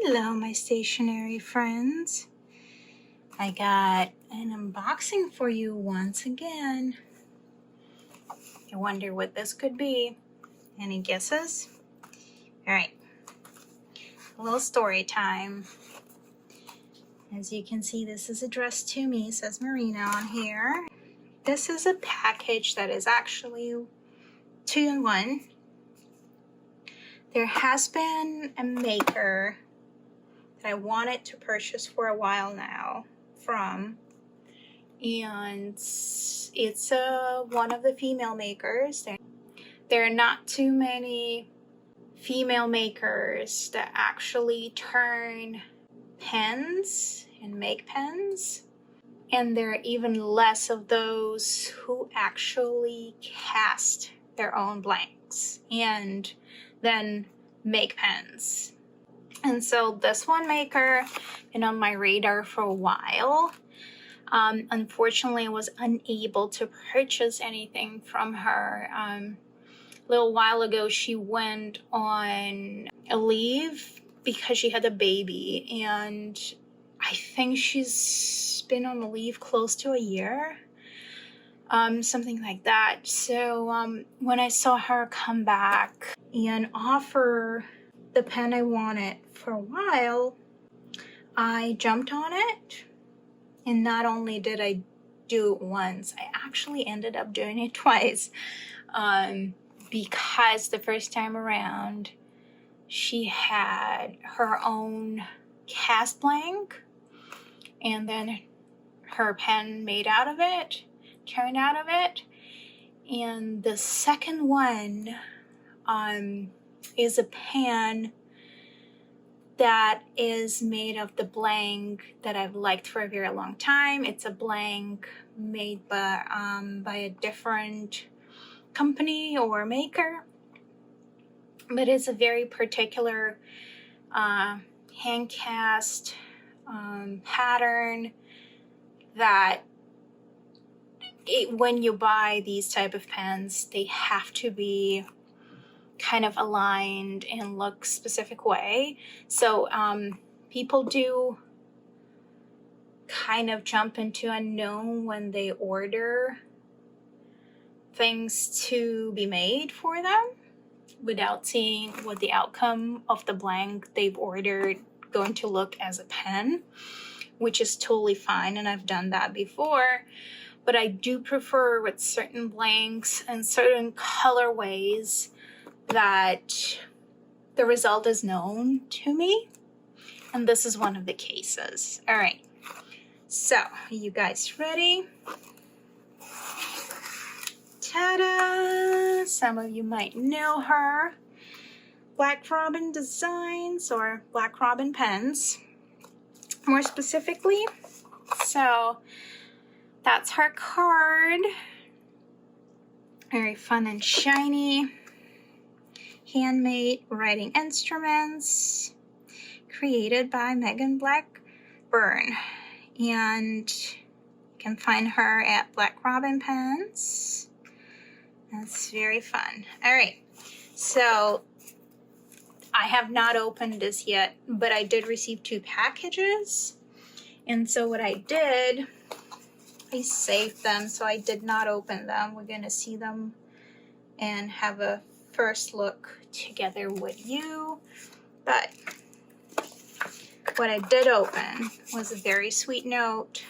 Hello, my stationery friends. I got an unboxing for you once again. I wonder what this could be. Any guesses? All right, a little story time. As you can see, this is addressed to me. It says Marina on here. This is a package that is actually 2-in-1. There has been a maker that I wanted to purchase for a while now from, and it's one of the female makers. There are not too many female makers that actually turn pens and make pens, and there are even less of those who actually cast their own blanks and then make pens. And so this one maker been on my radar for a while. Unfortunately, I was unable to purchase anything from her. A little while ago, she went on a leave because she had a baby, and I think she's been on a leave close to a year, something like that. So when I saw her come back and offer the pen I wanted for a while, I jumped on it. And not only did I do it once, I actually ended up doing it twice, because the first time around she had her own cast blank, and then her pen made out of it, turned out of it. And the second one is a pen that is made of the blank that I've liked for a very long time. It's a blank made by a different company or maker, but it's a very particular hand cast pattern that when you buy these type of pens, they have to be kind of aligned and look specific way. So people do kind of jump into unknown when they order things to be made for them without seeing what the outcome of the blank they've ordered going to look as a pen, which is totally fine, and I've done that before. But I do prefer with certain blanks and certain colorways that the result is known to me, and this is one of the cases. All right, so are you guys ready? Ta-da! Some of you might know her. Black Robin Designs, or Black Robin Pens more specifically. So that's her card. Very fun and shiny. Handmade writing instruments created by Megan Blackburn, and you can find her at Black Robin Pens. That's very fun. All right, so I have not opened this yet, but I did receive 2 packages, and so what I did, I saved them, so I did not open them. We're gonna see them and have a first look together with you. But what I did open was a very sweet note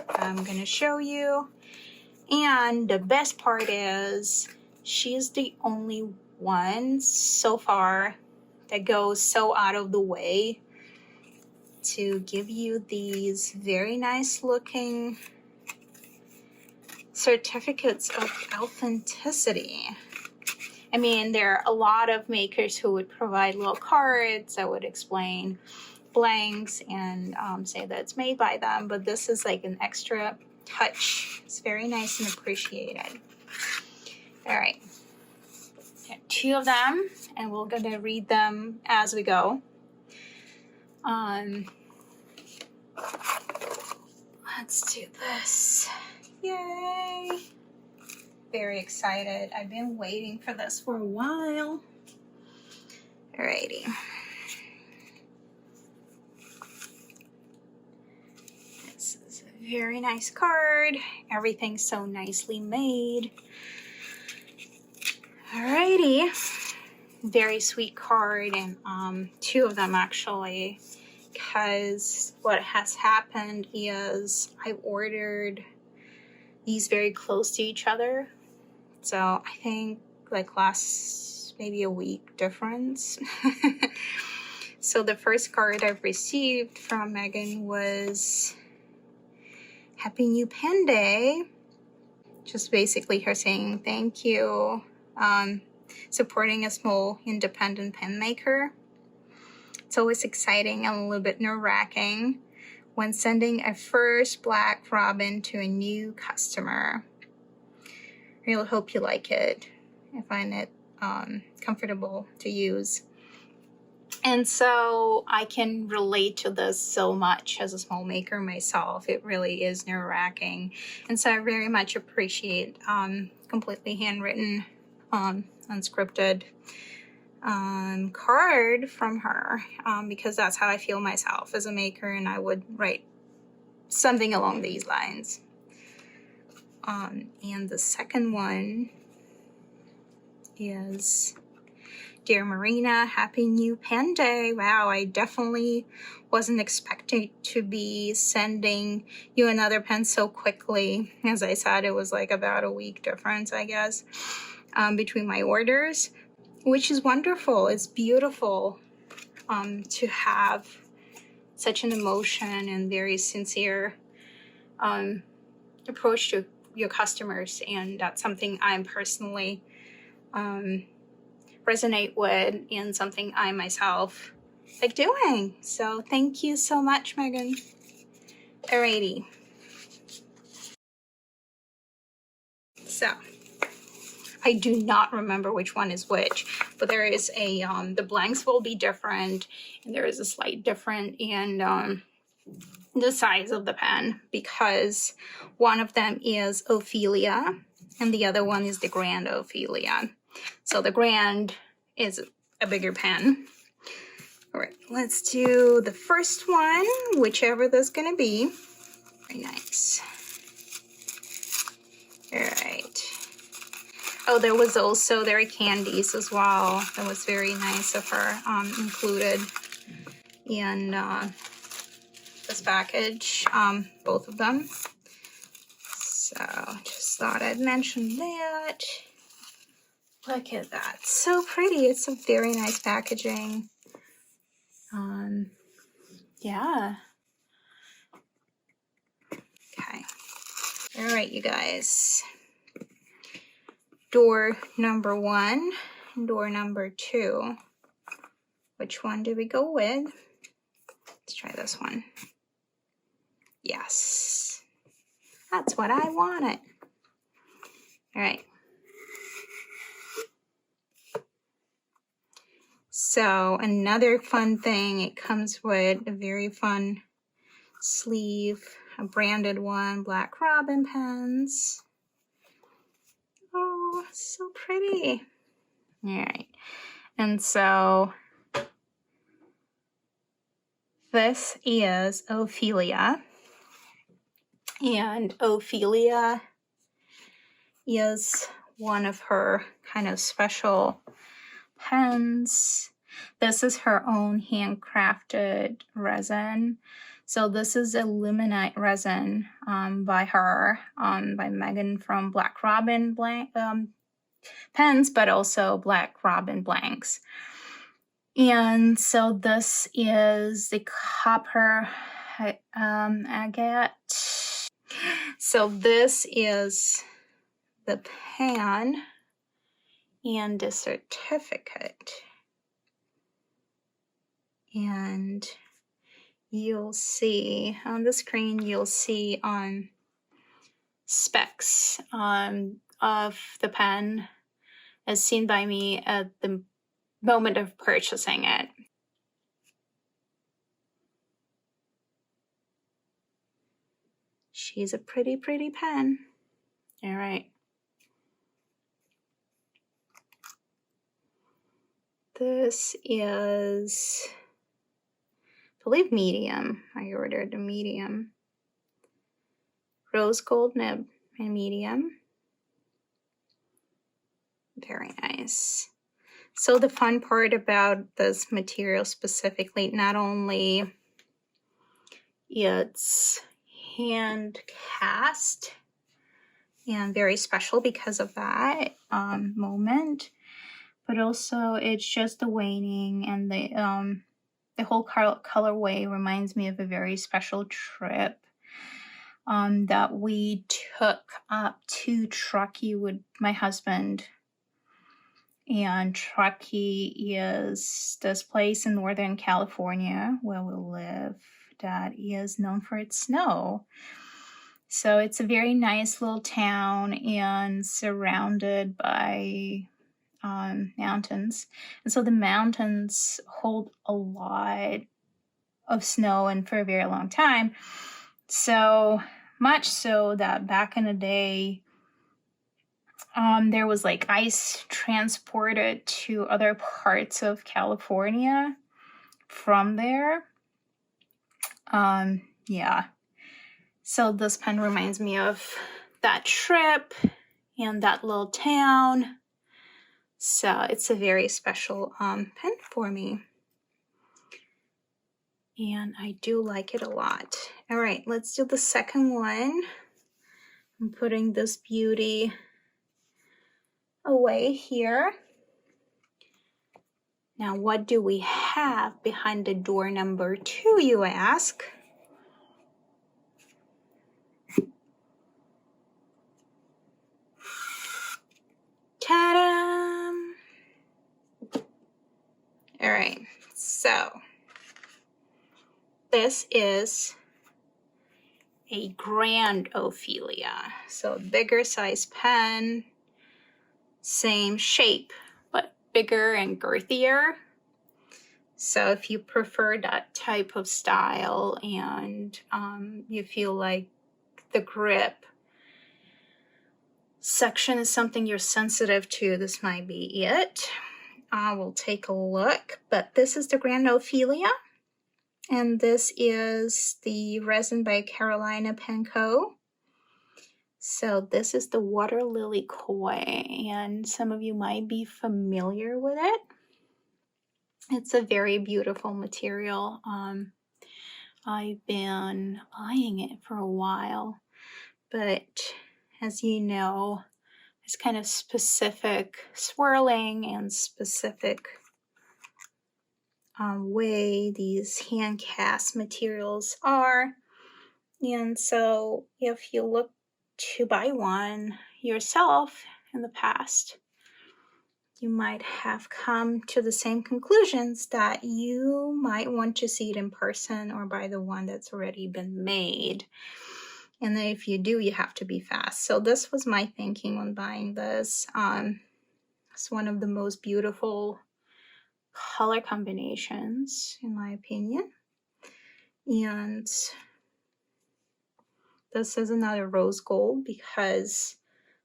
I'm going to show you, and the best part is she's the only one so far that goes so out of the way to give you these very nice looking certificates of authenticity. I mean, there are a lot of makers who would provide little cards that would explain blanks and say that it's made by them, but this is like an extra touch. It's very nice and appreciated. All right, got 2 of them, and we're gonna read them as we go. Let's do this. Yay! Very excited. I've been waiting for this for a while. Alrighty. Very nice card. Everything's so nicely made. Alrighty. Very sweet card, and two of them actually, because what has happened is I ordered these very close to each other. So I think like last maybe a week difference. So the first card I've received from Megan was Happy New Pen Day. Just basically her saying thank you, supporting a small independent pen maker. It's always exciting and a little bit nerve-wracking when sending a first black robin to a new customer. I really hope you like it. I find it comfortable to use. And so I can relate to this so much as a small maker myself. It really is nerve-wracking. And so I very much appreciate completely handwritten, unscripted card from her, because that's how I feel myself as a maker, and I would write something along these lines. And the second one is Dear Marina, Happy New Pen Day. Wow, I definitely wasn't expecting to be sending you another pen so quickly. As I said, it was like about a week difference, I guess, between my orders, which is wonderful. It's beautiful to have such an emotion and very sincere approach to your customers, and that's something I'm personally resonate with and something I myself like doing. So thank you so much, Megan. Alrighty. So I do not remember which one is which, but there is a the blanks will be different, and there is a slight difference in the size of the pen, because one of them is Ophelia and the other one is the Grand Ophelia. So the Grand is a bigger pen. All right, let's do the first one, whichever that's gonna be. Very nice. All right. Oh, there are candies as well. That was very nice of her, included in this package, both of them. So just thought I'd mention that. Look at that, so pretty. It's a very nice packaging. Yeah. Okay. All right, you guys. Door number 1, door number 2. Which one do we go with? Let's try this one. Yes. That's what I wanted. All right. So another fun thing, it comes with a very fun sleeve, a branded one, Black Robin pens. Oh, so pretty. All right. And so this is Ophelia. And Ophelia is one of her kind of special pens. This is her own handcrafted resin. So this is illuminite resin by her, by Megan from Black Robin pens, but also Black Robin blanks. And so this is the copper agate. So this is the pen and the certificate. And you'll see on the screen, you'll see specs of the pen as seen by me at the moment of purchasing it. She's a pretty, pretty pen. All right. This is, I believe, medium. I ordered a medium. rose gold nib in medium. Very nice. So the fun part about this material specifically, not only it's hand cast and very special because of that moment, but also it's just the waning, and the whole colorway reminds me of a very special trip that we took up to Truckee with my husband. And Truckee is this place in Northern California where we live that is known for its snow. So it's a very nice little town and surrounded by mountains. And so the mountains hold a lot of snow and for a very long time. So much so that back in the day, there was like ice transported to other parts of California from there. Yeah. So this pen reminds me of that trip and that little town. So it's a very special pen for me. And I do like it a lot. All right, let's do the second one. I'm putting this beauty away here. Now, what do we have behind the door number 2, you ask? Ta-da! All right, so this is a grand Ophelia. So bigger size pen, same shape, but bigger and girthier. So if you prefer that type of style and you feel like the grip section is something you're sensitive to, this might be it. We'll take a look, but this is the Grand Ophelia, and this is the resin by Carolina Pen Co. So this is the Water Lily Koi, and some of you might be familiar with it. It's a very beautiful material. I've been eyeing it for a while, but as you know, it's kind of specific swirling and specific way these hand cast materials are. And so if you look to buy one yourself in the past, you might have come to the same conclusions that you might want to see it in person or buy the one that's already been made. And then if you do, you have to be fast. So this was my thinking when buying this. It's one of the most beautiful color combinations, in my opinion. And this is another rose gold because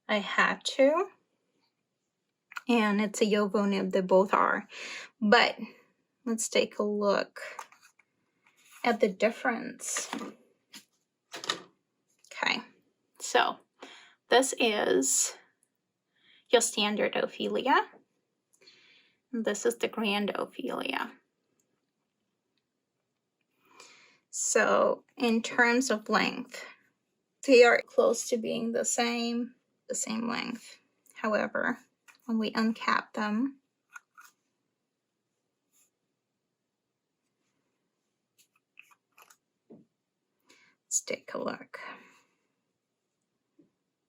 I had to. And it's a Yovo nib, they both are. But let's take a look at the difference. Okay, so this is your standard Ophelia. This is the Grand Ophelia. So in terms of length, they are close to being the same length. However, when we uncap them, let's take a look.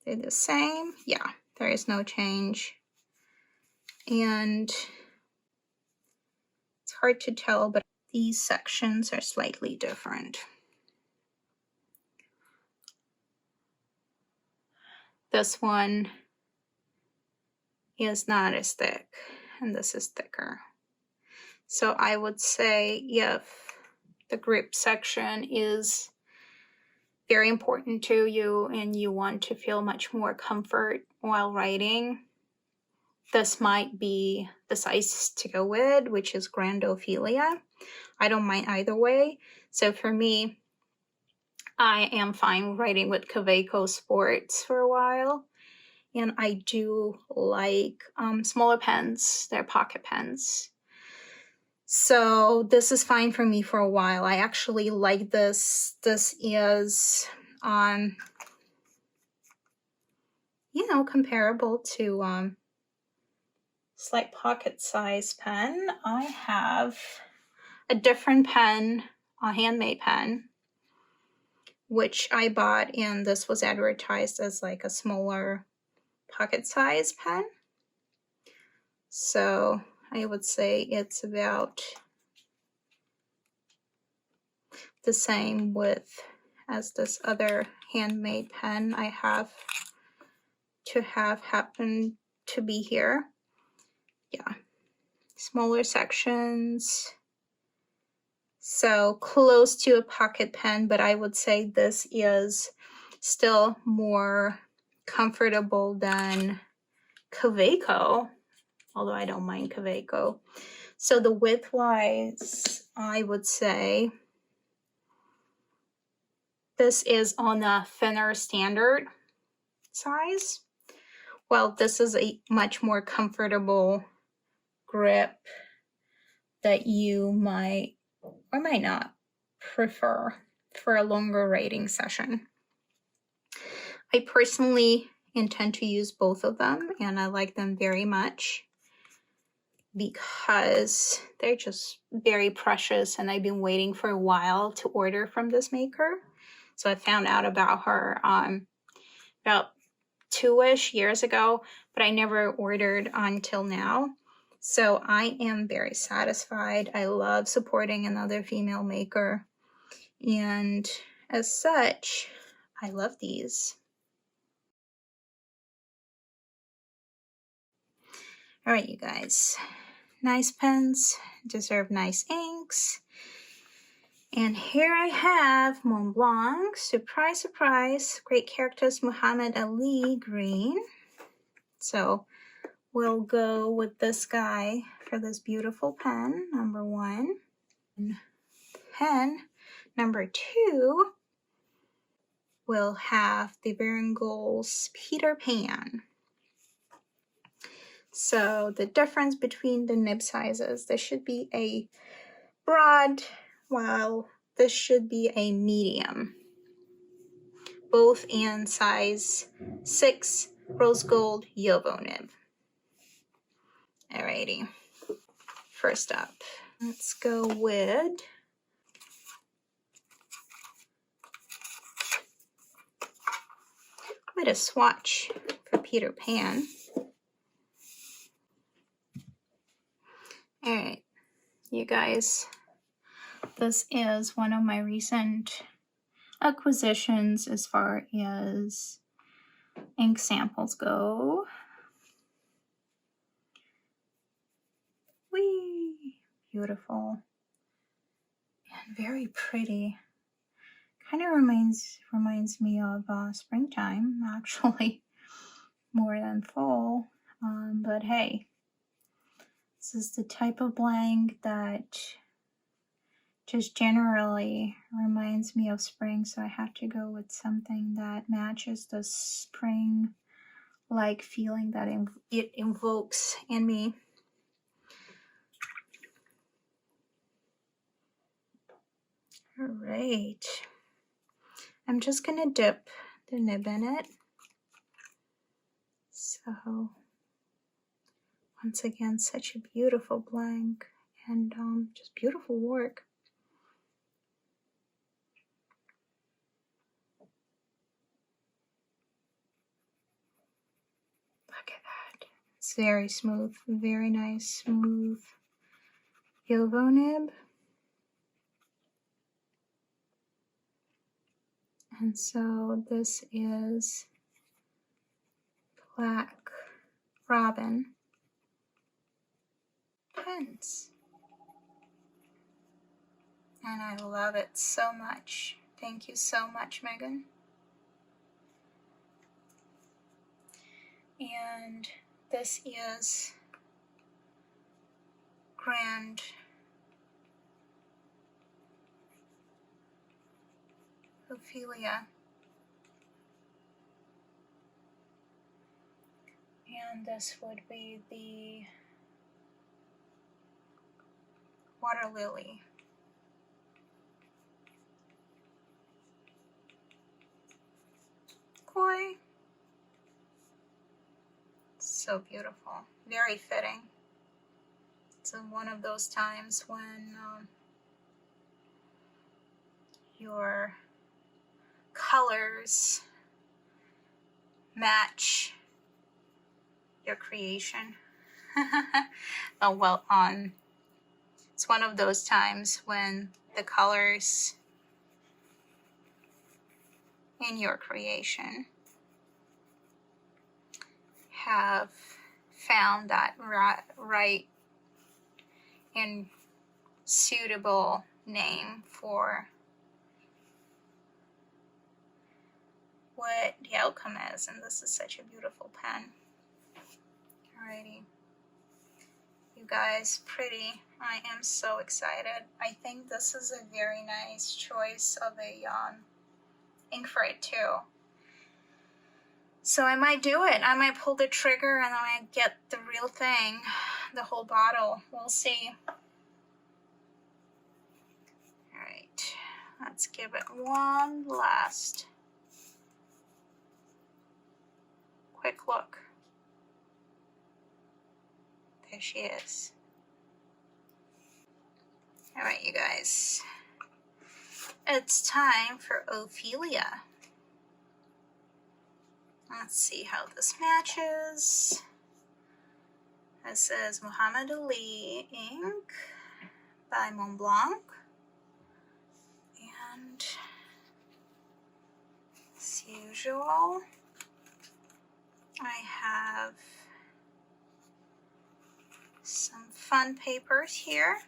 They're the same. Yeah, there is no change. And it's hard to tell, but these sections are slightly different. This one is not as thick, and this is thicker. So I would say if the grip section is very important to you and you want to feel much more comfort while writing, this might be the size to go with, which is Grand Ophelia. I don't mind either way. So for me, I am fine writing with Kaweco Sports for a while. And I do like smaller pens. They're pocket pens. So this is fine for me for a while. I actually like this. This is, you know, comparable to it's like pocket size pen. I have a different pen, a handmade pen, which I bought, and this was advertised as like a smaller pocket size pen. So I would say it's about the same width as this other handmade pen I have to have happen to be here. Yeah, smaller sections. So close to a pocket pen, but I would say this is still more comfortable than Kaweco, although I don't mind Kaweco. So the width-wise, I would say this is on a thinner standard size. Well, this is a much more comfortable grip that you might or might not prefer for a longer writing session. I personally intend to use both of them, and I like them very much because they're just very precious, and I've been waiting for a while to order from this maker. So I found out about her about 2-ish years ago, but I never ordered until now. So I am very satisfied. I love supporting another female maker, and as such, I love these. All right, you guys, nice pens deserve nice inks. And here I have Montblanc, surprise, surprise, great characters, Muhammad Ali green. So we'll go with this guy for this beautiful pen, number 1. Pen number 2 will have the Baringol's Peter Pan. So the difference between the nib sizes, this should be a broad, while this should be a medium. Both in size 6 rose gold Yovo nib. Alrighty, first up, let's go with a swatch for Peter Pan. Alright, you guys, this is one of my recent acquisitions as far as ink samples go. Whee! Beautiful and very pretty. Kind of reminds me of springtime, actually, more than fall. But hey, this is the type of blank that just generally reminds me of spring, so I have to go with something that matches the spring-like feeling that it invokes in me. All right, I'm just gonna dip the nib in it. So once again, such a beautiful blank and just beautiful work. Look at that. It's very smooth, very nice, smooth Yovo nib. And so this is Black Robin pens. And I love it so much. Thank you so much, Megan. And this is Grand Ophelia. And this would be the water lily. Koi. So beautiful. Very fitting. It's one of those times when your colors match your creation. Oh, well, it's one of those times when the colors in your creation have found that right and suitable name for what the outcome is. And this is such a beautiful pen. Alrighty. You guys, pretty. I am so excited. I think this is a very nice choice of a ink for it too. So I might do it. I might pull the trigger and I might get the real thing, the whole bottle. We'll see. Alright, let's give it one last quick look. There she is. Alright, you guys. It's time for Ophelia. Let's see how this matches. This is Muhammad Ali ink by Montblanc. And as usual, I have some fun papers here.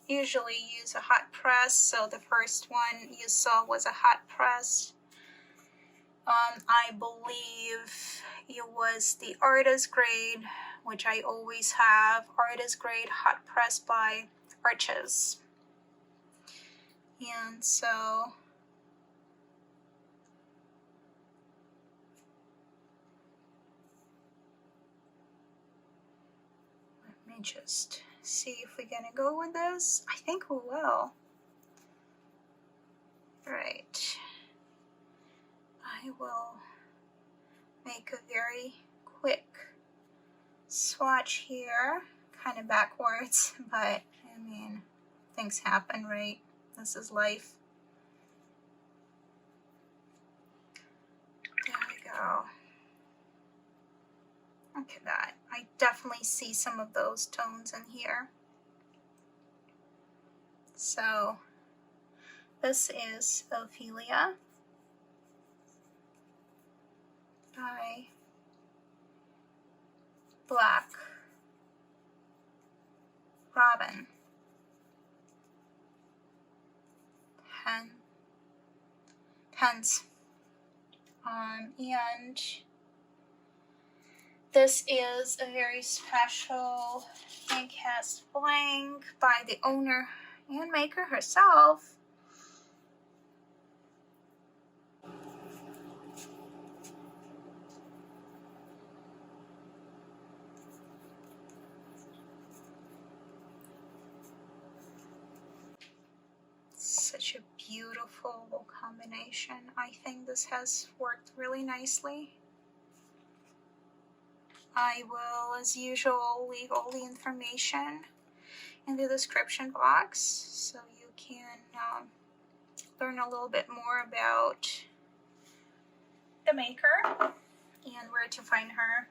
Usually use a hot press, so the first one you saw was a hot press. I believe it was the artist grade, which I always have, artist grade hot press by Arches. And so let me just see if we're gonna go with this. I think we will. Right. I will make a very quick swatch here, kind of backwards, but I mean, things happen, right? This is life. There we go. Look at that. I definitely see some of those tones in here. So this is Ophelia by Black Robin. Pens. And this is a very special ink cast blank by the owner and maker herself. Such a beautiful combination. I think this has worked really nicely. I will, as usual, leave all the information in the description box so you can learn a little bit more about the maker and where to find her.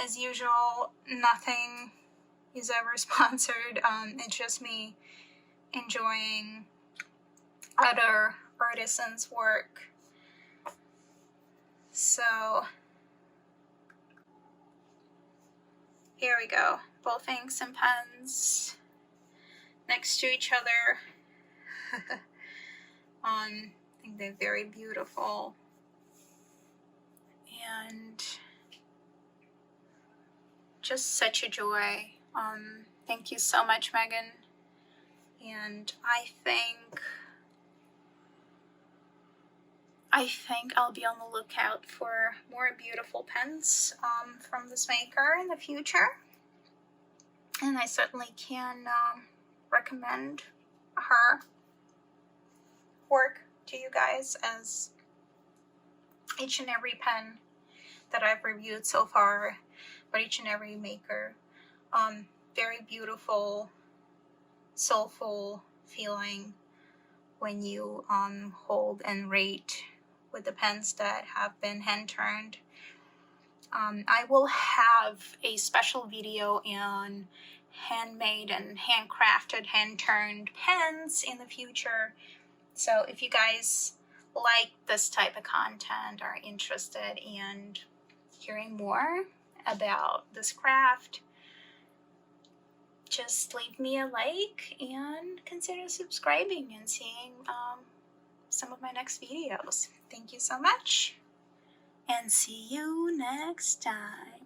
As usual, nothing is ever sponsored. It's just me enjoying other artisans' work. So here we go. Both inks and pens next to each other. I think they're very beautiful. And just such a joy. Thank you so much, Megan. And I think I think I'll be on the lookout for more beautiful pens from this maker in the future. And I certainly can recommend her work to you guys, as each and every pen that I've reviewed so far, but each and every maker, very beautiful, soulful feeling when you hold and rate with the pens that have been hand turned. I will have a special video on handmade and handcrafted, hand turned pens in the future. So if you guys like this type of content, are interested in hearing more about this craft, just leave me a like and consider subscribing and seeing some of my next videos. Thank you so much, and see you next time.